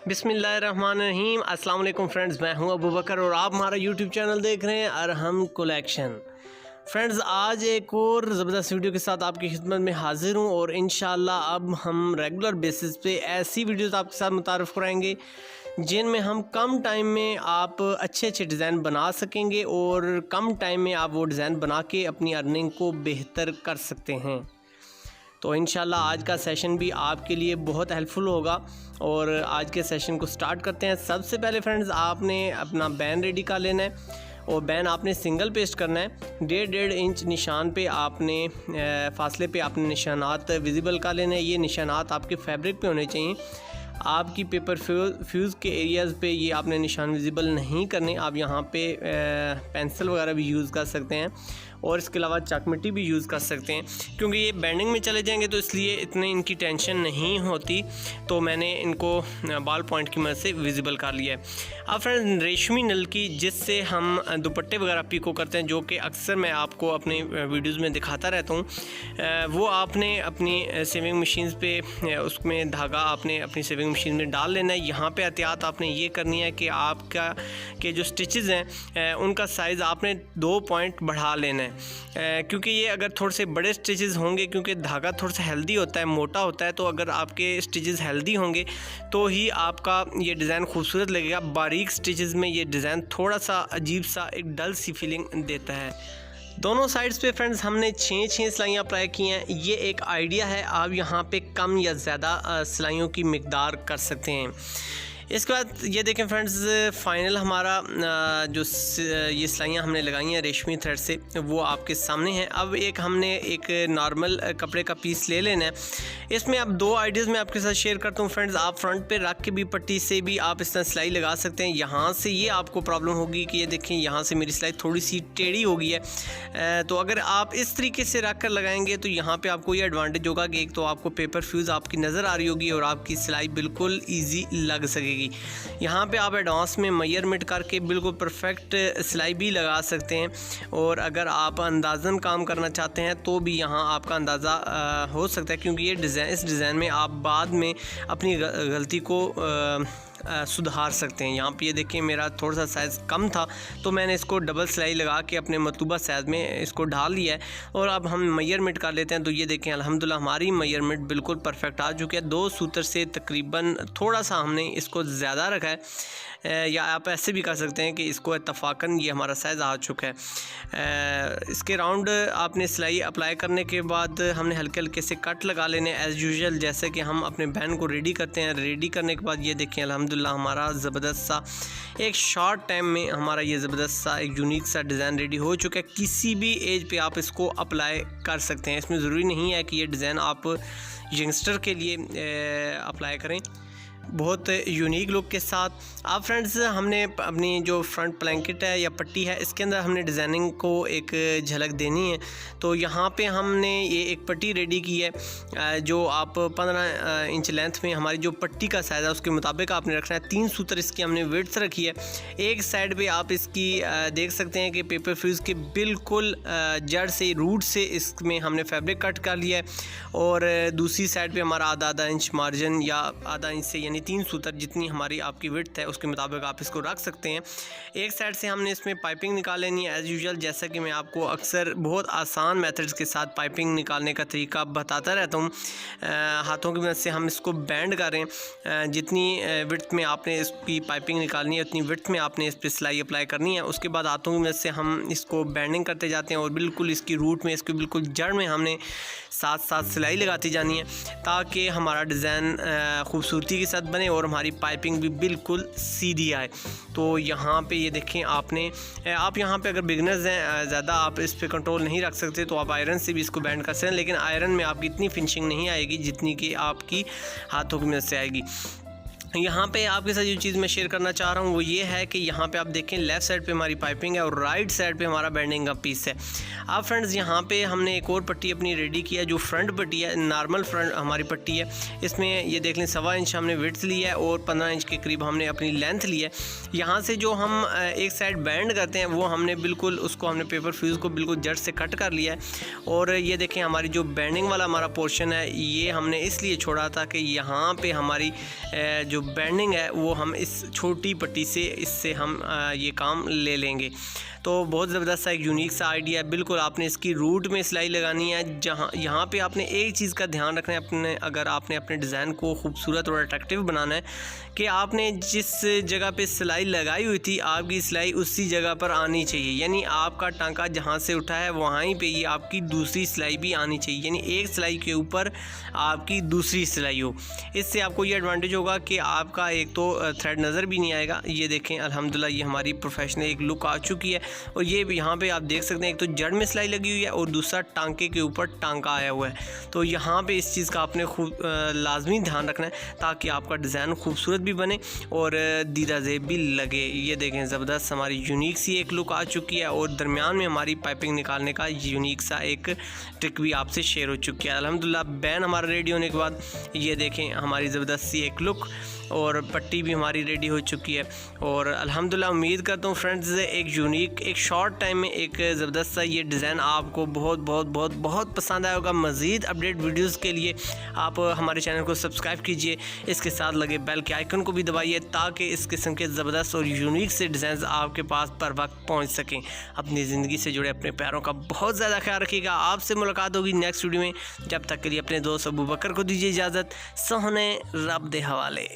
बिस्मिल्लाहिर्रहमानिर्रहीम। अस्सलाम वालेकुम फ्रेंड्स, मैं हूं अबू बकर और आप हमारा यूट्यूब चैनल देख रहे हैं अरहम कलेक्शन। फ्रेंड्स, आज एक और ज़बरदस्त वीडियो के साथ आपकी खिदमत में हाज़िर हूं और इंशाल्लाह अब हम रेगुलर बेसिस पे ऐसी वीडियोस आपके साथ मुतारफ़ कराएंगे जिनमें हम कम टाइम में आप अच्छे अच्छे डिज़ाइन बना सकेंगे और कम टाइम में आप वो डिज़ाइन बना के अपनी अर्निंग को बेहतर कर सकते हैं। तो इंशाल्लाह आज का सेशन भी आपके लिए बहुत हेल्पफुल होगा और आज के सेशन को स्टार्ट करते हैं। सबसे पहले फ्रेंड्स, आपने अपना बैन रेडी कर लेना है और बैन आपने सिंगल पेस्ट करना है। 1.5 इंच निशान पे आपने फासले पे आपने निशानात विजिबल कर लेना है। ये निशानात आपके फैब्रिक पे होने चाहिए, आपकी पेपर फ्यूज़ के एरियाज़ पे ये आपने निशान विजिबल नहीं करने। आप यहाँ पे पेंसिल वगैरह भी यूज़ कर सकते हैं और इसके अलावा चाक मिट्टी भी यूज़ कर सकते हैं, क्योंकि ये बेंडिंग में चले जाएंगे तो इसलिए इतनी इनकी टेंशन नहीं होती। तो मैंने इनको बॉल पॉइंट की मदद से विजिबल कर लिया है। अब फ्रेंड्स, रेशमी नल की जिससे हम दुपट्टे वगैरह पिको करते हैं, जो कि अक्सर मैं आपको अपने वीडियोज़ में दिखाता रहता हूँ, वो आपने अपनी सेविंग मशीन पे उसमें धागा आपने अपनी सेविंग मशीन में डाल लेना है। यहाँ पे एहतियात आपने ये करनी है कि आपका के जो स्टिचेस हैं उनका साइज़ आपने 2 पॉइंट बढ़ा लेना है, क्योंकि ये अगर थोड़े से बड़े स्टिचेस होंगे, क्योंकि धागा थोड़ा सा हेल्दी होता है, मोटा होता है, तो अगर आपके स्टिचेस हेल्दी होंगे तो ही आपका ये डिज़ाइन खूबसूरत लगेगा। बारीक स्टिचेस में ये डिज़ाइन थोड़ा सा अजीब सा एक डल सी फीलिंग देता है। दोनों साइड्स पे फ्रेंड्स हमने 6 सिलाइयाँ अप्लाई की हैं। ये एक आइडिया है, आप यहाँ पे कम या ज़्यादा सिलाइयों की मिकदार कर सकते हैं। इसके बाद ये देखें फ्रेंड्स, फ़ाइनल हमारा जो ये सिलाइयाँ हमने लगाई हैं रेशमी थ्रेड से, वो आपके सामने हैं। अब हमने एक नॉर्मल कपड़े का पीस ले लेना है। इसमें अब 2 आइडियाज़ मैं आपके साथ शेयर करता हूँ फ्रेंड्स। आप फ्रंट पे रख के भी पट्टी से भी आप इस तरह सिलाई लगा सकते हैं। यहाँ से ये आपको प्रॉब्लम होगी कि ये देखें यहाँ से मेरी सिलाई थोड़ी सी टेढ़ी हो गई है, तो अगर आप इस तरीके से रख कर लगाएंगे तो यहाँ पे आपको ये एडवांटेज होगा कि एक तो आपको पेपर फ्यूज़ आपकी नज़र आ रही होगी और आपकी सिलाई बिल्कुल ईजी लग सकेगी। यहाँ पे आप एडवांस में मेजरमेंट करके बिल्कुल परफेक्ट सिलाई भी लगा सकते हैं, और अगर आप अंदाज़न काम करना चाहते हैं तो भी यहाँ आपका अंदाज़ा हो सकता है, क्योंकि ये इस डिज़ाइन में आप बाद में अपनी गलती को सुधार सकते हैं। यहाँ पे ये देखिए मेरा थोड़ा सा साइज़ कम था तो मैंने इसको डबल सिलाई लगा के अपने मतलूबा साइज़ में इसको ढाल लिया है। और अब हम मेजरमेंट कर लेते हैं। तो ये देखें अल्हम्दुलिल्लाह हमारी मेजरमेंट बिल्कुल परफेक्ट आ चुकी है। 2 सूत्र से तकरीबन थोड़ा सा हमने इसको ज़्यादा रखा है, या आप ऐसे भी कर सकते हैं कि इसको इत्तफाकन ये हमारा साइज़ आ चुका है। इसके राउंड आपने सिलाई अप्लाई करने के बाद हमने हल्के हल्के से कट लगा लेने एज़ यूजुअल, जैसे कि हम अपने बैन को रेडी करते हैं। रेडी करने के बाद ये देखें अल्हम्दुलिल्लाह हमारा ज़बरदस्त सा एक शॉर्ट टाइम में हमारा ये ज़बरदस्त सा एक यूनिक सा डिज़ाइन रेडी हो चुका है। किसी भी एज पे आप इसको अप्लाई कर सकते हैं। इसमें ज़रूरी नहीं है कि ये डिज़ाइन आप यंगस्टर के लिए अप्लाई करें, बहुत यूनिक लुक के साथ। अब फ्रेंड्स, हमने अपनी जो फ्रंट ब्लैंकेट है या पट्टी है, इसके अंदर हमने डिज़ाइनिंग को एक झलक देनी है। तो यहाँ पे हमने ये एक पट्टी रेडी की है, जो आप 15 इंच लेंथ में हमारी जो पट्टी का साइज़ है उसके मुताबिक आपने रखना है। 3 सूत्र इसकी हमने विड्थ रखी है। एक साइड पे आप इसकी देख सकते हैं कि पेपर फ्यूज़ के बिल्कुल जड़ से रूट से इसमें हमने फैब्रिक कट कर लिया है, और दूसरी साइड पे हमारा आधा इंच मार्जिन या आधा इंच से 3 सूत्र जितनी हमारी आपकी विड्थ है उसके मुताबिक आप इसको रख सकते हैं। एक साइड से हमने इसमें पाइपिंग निकाल लेनी है एज़ यूजुअल, जैसा कि मैं आपको अक्सर बहुत आसान मेथड्स के साथ पाइपिंग निकालने का तरीका बताता रहता हूँ। हाथों की मदद से हम इसको बैंड करें। जितनी विड्थ में आपने इसकी पाइपिंग निकालनी है उतनी विड्थ में आपने इस पर सिलाई अप्लाई करनी है। उसके बाद हाथों की मदद से हम इसको बैंडिंग करते जाते हैं और बिल्कुल इसकी रूट में, इसके बिल्कुल जड़ में हमने साथ साथ सिलाई लगाती जानी है, ताकि हमारा डिज़ाइन खूबसूरती के साथ बने और हमारी पाइपिंग भी बिल्कुल सीधी आए। तो यहाँ पे ये देखें आप यहाँ पे अगर बिगनर्स हैं, ज़्यादा आप इस पे कंट्रोल नहीं रख सकते, तो आप आयरन से भी इसको बैंड कर सकते हैं, लेकिन आयरन में आपकी इतनी फिनिशिंग नहीं आएगी जितनी कि आपकी हाथों की मदद से आएगी। यहाँ पे आपके साथ जो चीज़ मैं शेयर करना चाह रहा हूँ वो ये है कि यहाँ पे आप देखें लेफ़्ट साइड पे हमारी पाइपिंग है और राइट साइड पे हमारा बेंडिंग का पीस है। अब फ्रेंड्स, यहाँ पे हमने एक और पट्टी अपनी रेडी किया, जो फ्रंट पट्टी है, नॉर्मल फ्रंट हमारी पट्टी है। इसमें ये देख लें 1.25 इंच हमने विड्थ ली है और 15 इंच के करीब हमने अपनी लेंथ ली है। यहाँ से जो हम एक साइड बैंड करते हैं वो हमने बिल्कुल उसको हमने पेपर फ्यूज़ को बिल्कुल जड़ से कट कर लिया है। और ये देखें हमारी जो बैंडिंग वाला हमारा पोर्शन है ये हमने इसलिए छोड़ा था कि यहाँ पर हमारी जो बैंडिंग है वो हम इस छोटी पट्टी से इससे हम ये काम ले लेंगे। तो बहुत ज़बरदस्त सा एक यूनिक सा आइडिया है। बिल्कुल आपने इसकी रूट में सिलाई लगानी है। जहाँ यहाँ पे आपने एक चीज़ का ध्यान रखना है, अपने अगर आपने अपने डिज़ाइन को खूबसूरत और अट्रैक्टिव बनाना है कि आपने जिस जगह पे सिलाई लगाई हुई थी आपकी सिलाई उसी जगह पर आनी चाहिए। यानी आपका टांका जहाँ से उठा है वहीं पे ही आपकी दूसरी सिलाई भी आनी चाहिए, यानी एक सिलाई के ऊपर आपकी दूसरी सिलाई हो। इससे आपको ये एडवांटेज होगा कि आपका एक तो थ्रेड नज़र भी नहीं आएगा। ये देखें अल्हम्दुलिल्लाह ये हमारी प्रोफेशनल एक लुक आ चुकी है। और ये यहाँ पे आप देख सकते हैं एक तो जड़ में सिलाई लगी हुई है और दूसरा टांके के ऊपर टांका आया हुआ है। तो यहाँ पे इस चीज़ का आपने खूब लाजमी ध्यान रखना है ताकि आपका डिज़ाइन खूबसूरत भी बने और दीदा ज़ेब भी लगे। ये देखें ज़बरदस्त हमारी यूनिक सी एक लुक आ चुकी है और दरमियान में हमारी पाइपिंग निकालने का यूनिक सा एक ट्रिक भी आपसे शेयर हो चुकी है। अल्हम्दुलिल्लाह बैन हमारा रेडी होने के बाद ये देखें हमारी ज़बरदस्त सी एक लुक और पट्टी भी हमारी रेडी हो चुकी है। और अल्हम्दुलिल्लाह उम्मीद करता हूँ फ्रेंड्स एक यूनिक एक शॉर्ट टाइम में एक ज़बरदस्त सा ये डिज़ाइन आपको बहुत बहुत बहुत बहुत पसंद आया होगा। मज़ीद अपडेट वीडियोस के लिए आप हमारे चैनल को सब्सक्राइब कीजिए, इसके साथ लगे बेल के आइकन को भी दबाइए ताकि इस किस्म के ज़बरदस्त और यूनिक से डिज़ाइन आपके पास पर वक्त पहुँच सकें। अपनी ज़िंदगी से जुड़े अपने प्यारों का बहुत ज़्यादा ख्याल रखिएगा। आपसे मुलाकात होगी नेक्स्ट वीडियो में। जब तक के लिए अपने दोस्त अबू बकर को दीजिए इजाज़त। सोहने रब दे हवाले।